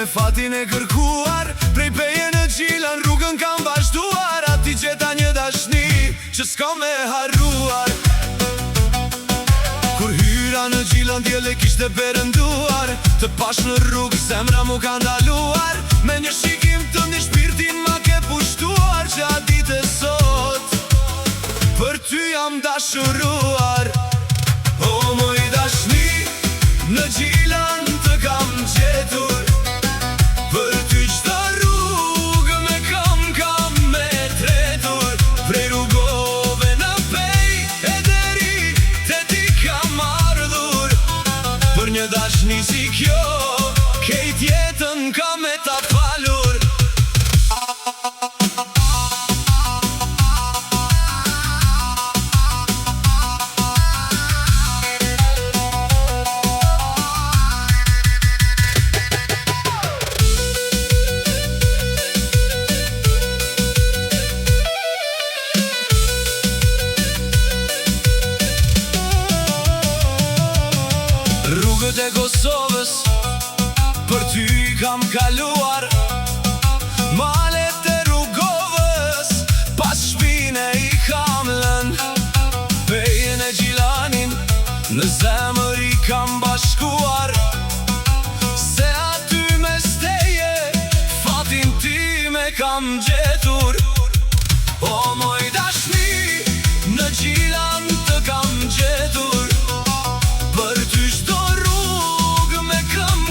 me fatin e kërkuar, prej peje në Gjilan rrugën kam vazhduar. Ati gjeta një dashni që s'ka me harruar. Kur hyra në Gjilan djele kishte perënduar, të pash në rrugë zemra mu ka ndaluar. Me një shikim të një shpirtin ma ke pushtuar, që a ditë e sot për ty jam dashuruar. O moj dashni, në Gjilan të kam gjetur, për ty qdo rrugë me kam me tretur. Prej rrugove në pej e deri te ti kam ardhur, për një dashni si kjo kejt jetën kam me ta falur. Rrugët e Kosovës për ty kam kaluar, malet e rrugovës pas shpine i kam lën. Pejen e Gjilanin në zemër i kam bashkuar, se aty me steje fatin ti me kam gjetur. O moj dashni, në Gjilan të kam gjetur, për ty qdo rrugë me kam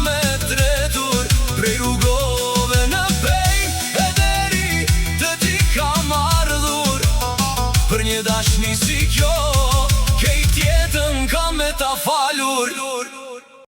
me tretur. Prej rrugove në pej e deri të ti kam ardhur, për një dashni si kjo